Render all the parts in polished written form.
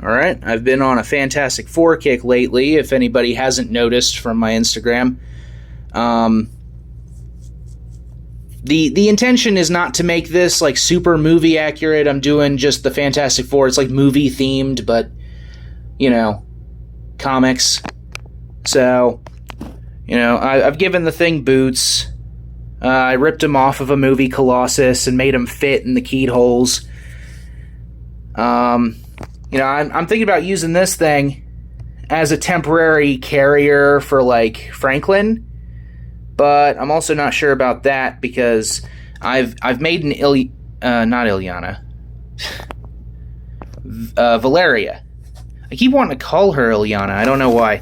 Alright, I've been on a Fantastic Four kick lately, if anybody hasn't noticed from my Instagram. The intention is not to make this, like, super movie accurate. I'm doing just the Fantastic Four. It's, like, movie themed, but, you know, comics. So, you know, I've given the thing boots. I ripped them off of a movie, Colossus, and made them fit in the keyed holes. You know, I'm thinking about using this thing as a temporary carrier for, like, Franklin, but I'm also not sure about that because I've made an not Ilyana, Valeria. I keep wanting to call her Ilyana, I don't know why,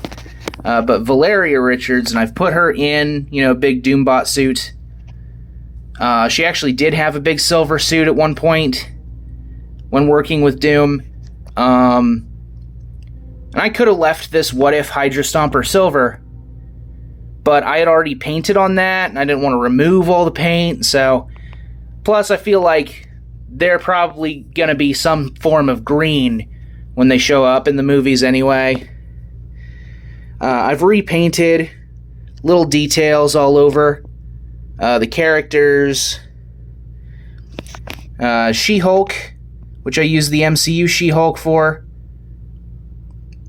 but Valeria Richards, and I've put her in, you know, a big Doombot suit. She actually did have a big silver suit at one point when working with Doom. And I could have left this What If Hydra Stomper silver, but I had already painted on that, and I didn't want to remove all the paint, so... Plus, I feel like they're probably gonna be some form of green when they show up in the movies anyway. I've repainted little details all over. The characters. She-Hulk, which I used the MCU She-Hulk for.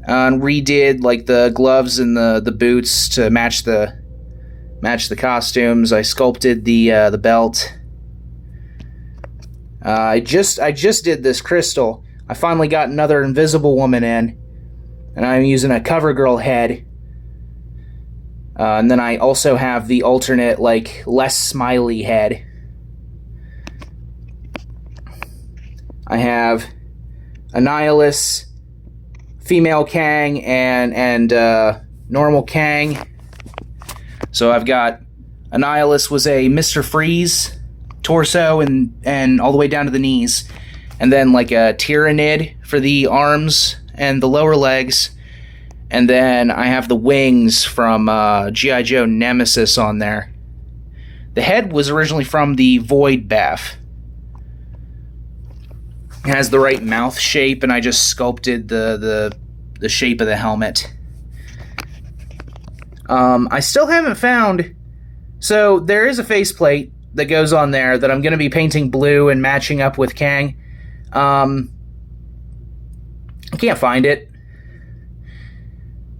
And redid, like, the gloves and the boots to match the costumes. I sculpted the belt. I just did this crystal. I finally got another Invisible Woman in, and I'm using a CoverGirl head. And then I also have the alternate, like, less smiley head. I have Annihilus, female Kang, and normal Kang. So I've got Annihilus was a Mr. Freeze torso and all the way down to the knees, and then like a Tyrannid for the arms and the lower legs, and then I have the wings from G.I. Joe Nemesis on there. The head was originally from the Void Bath. It has the right mouth shape, and I just sculpted the shape of the helmet. I still haven't found... So, there is a faceplate that goes on there that I'm going to be painting blue and matching up with Kang. I can't find it.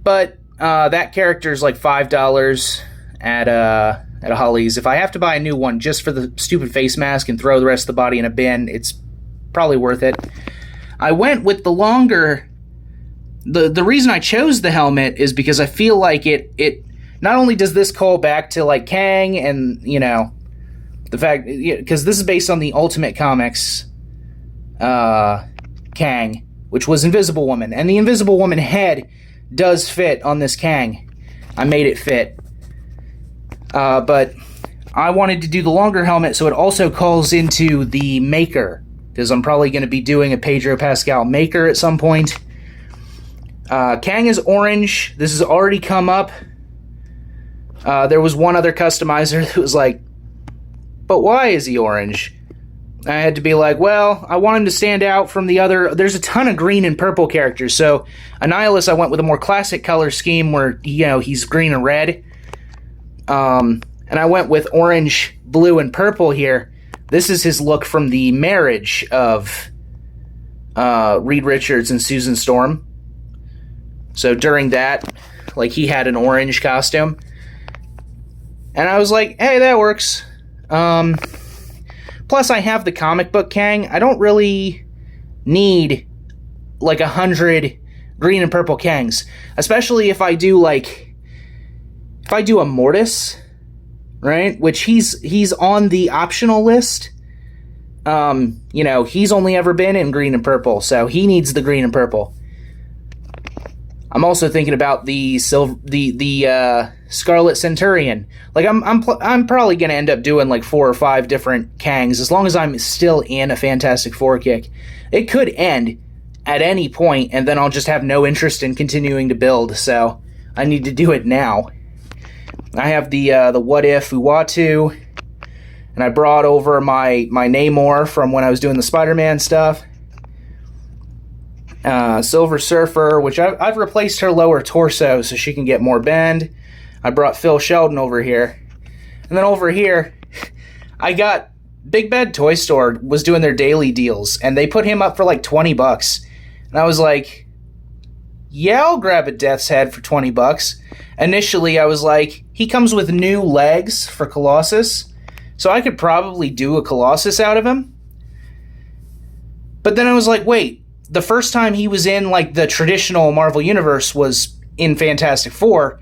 But that character's like $5 at a Holly's. If I have to buy a new one just for the stupid face mask and throw the rest of the body in a bin, it's probably worth it. I went with the longer... The reason I chose the helmet is because I feel like it not only does this call back to, like, Kang and, you know, the fact... Because this is based on the Ultimate Comics Kang, which was Invisible Woman. And the Invisible Woman head does fit on this Kang. I made it fit. But I wanted to do the longer helmet so it also calls into the Maker, because I'm probably going to be doing a Pedro Pascal Maker at some point. Kang is orange. This has already come up. There was one other customizer that was like, but why is he orange? I had to be like, well, I want him to stand out from the other... There's a ton of green and purple characters, so Annihilus, I went with a more classic color scheme where, you know, he's green and red. And I went with orange, blue, and purple here. This is his look from the marriage of Reed Richards and Susan Storm. So during that, like, he had an orange costume. And I was like, hey, that works. Plus, I have the comic book Kang. I don't really need, like, 100 green and purple Kangs. Especially if I do, like... If I do a Mortis, right? Which he's on the optional list. You know, he's only ever been in green and purple, so he needs the green and purple. I'm also thinking about the Scarlet Centurion. Like, I'm probably gonna end up doing like 4 or 5 different Kangs as long as I'm still in a Fantastic Four kick. It could end at any point, and then I'll just have no interest in continuing to build. So I need to do it now. I have the What If Uatu, and I brought over my Namor from when I was doing the Spider-Man stuff. Silver Surfer, which I've replaced her lower torso so she can get more bend. I brought Phil Sheldon over here. And then over here, I got Big Bad Toy Store was doing their daily deals, and they put him up for like $20. And I was like, yeah, I'll grab a Death's Head for $20. Initially, I was like, he comes with new legs for Colossus, so I could probably do a Colossus out of him. But then I was like, wait, the first time he was in like the traditional Marvel Universe was in Fantastic Four,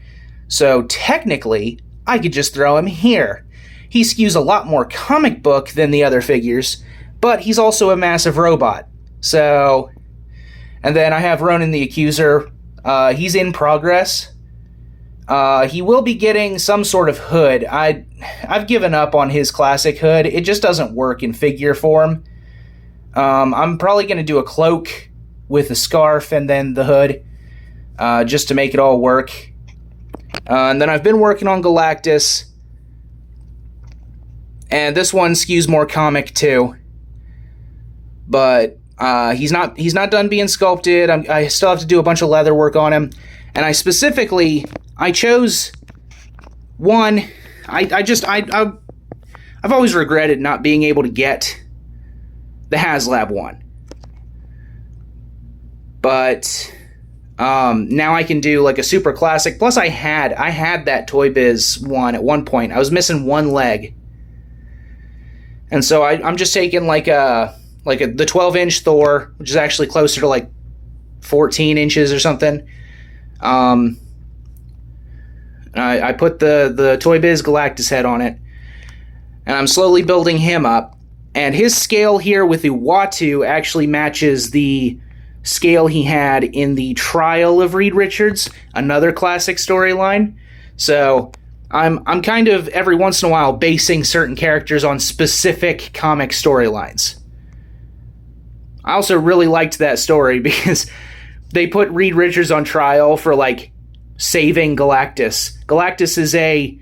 so technically, I could just throw him here. He skews a lot more comic book than the other figures, but he's also a massive robot. So, and then I have Ronan the Accuser. He's in progress. He will be getting some sort of hood. I've given up on his classic hood. It just doesn't work in figure form. I'm probably going to do a cloak with a scarf and then the hood, just to make it all work. And then I've been working on Galactus. And this one skews more comic too. But he's not done being sculpted. I still have to do a bunch of leather work on him. And I chose one. I've always regretted not being able to get the HasLab one. But now I can do like a super classic. Plus I had that Toy Biz one at one point. I was missing one leg. And so I'm just taking the 12-inch Thor, which is actually closer to like 14 inches or something. I put the Toy Biz Galactus head on it, and I'm slowly building him up. And his scale here with Uatu actually matches the scale he had in the Trial of Reed Richards, another classic storyline. So I'm kind of, every once in a while, basing certain characters on specific comic storylines. I also really liked that story because they put Reed Richards on trial for, like, saving Galactus. Galactus is a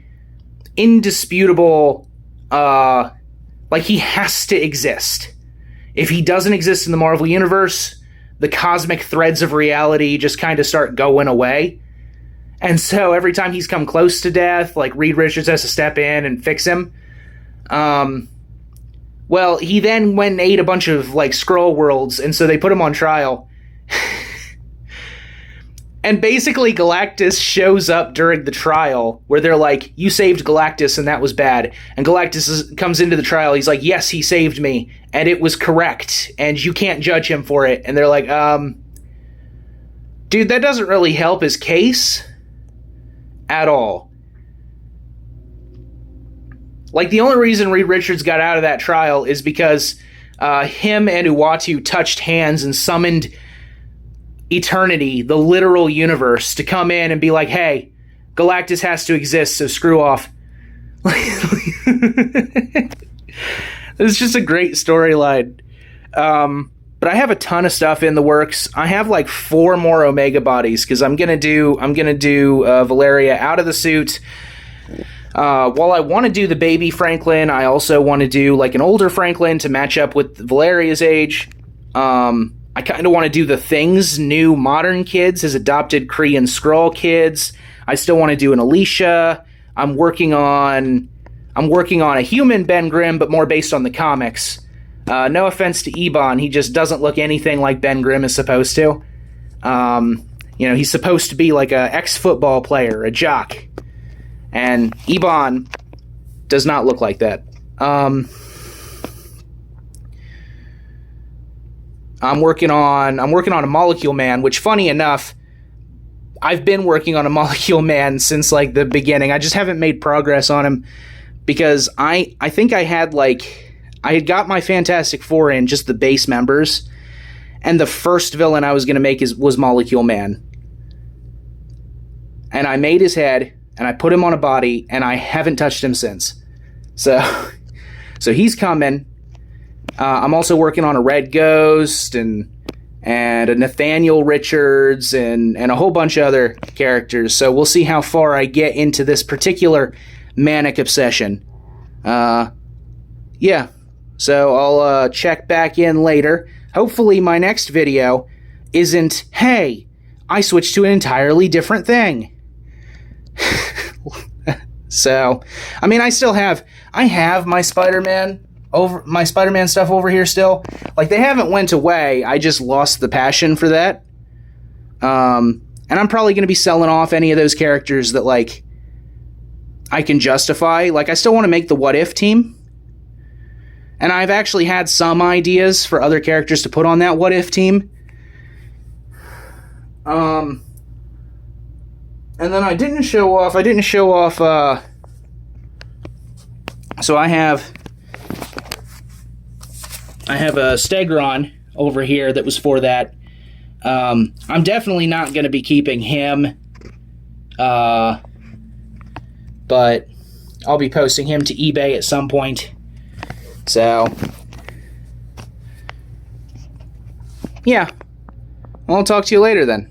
indisputable, he has to exist. If he doesn't exist in the Marvel Universe, the cosmic threads of reality just kind of start going away. And so every time he's come close to death, like, Reed Richards has to step in and fix him. Well, he then went and ate a bunch of, like, Skrull worlds, and so they put him on trial. And basically Galactus shows up during the trial, where they're like, you saved Galactus and that was bad. And Galactus comes into the trial, he's like, yes, he saved me, and it was correct, and you can't judge him for it. And they're like, dude, that doesn't really help his case at all. Like, the only reason Reed Richards got out of that trial is because him and Uatu touched hands and summoned Eternity, the literal universe, to come in and be like, hey, Galactus has to exist, so screw off. It's just a great storyline. But I have a ton of stuff in the works. I have like 4 more Omega bodies because I'm gonna do Valeria out of the suit. While I want to do the baby Franklin, I also want to do like an older Franklin to match up with Valeria's age. I kind of want to do the Thing's new modern kids, his adopted Kree and Skrull kids. I still want to do an Alicia. I'm working on a human Ben Grimm, but more based on the comics. No offense to Ebon, he just doesn't look anything like Ben Grimm is supposed to. He's supposed to be like a ex-football player, a jock. And Ebon does not look like that. I'm working on a Molecule Man, which, funny enough, I've been working on a Molecule Man since like the beginning. I just haven't made progress on him because I think I had got my Fantastic Four in, just the base members, and the first villain I was going to make was Molecule Man. And I made his head, and I put him on a body, and I haven't touched him since. So he's coming. I'm also working on a Red Ghost and a Nathaniel Richards and a whole bunch of other characters. So we'll see how far I get into this particular manic obsession. Yeah. So I'll check back in later. Hopefully my next video isn't, hey, I switched to an entirely different thing. So, I mean, I have my Spider-Man stuff over here still. Like, they haven't went away. I just lost the passion for that. And I'm probably going to be selling off any of those characters that, like, I can justify. Like, I still want to make the What If team. And I've actually had some ideas for other characters to put on that What If team. And then I didn't show off, so I have a Stegron over here that was for that. I'm definitely not going to be keeping him, but I'll be posting him to eBay at some point. So, yeah, I'll talk to you later then.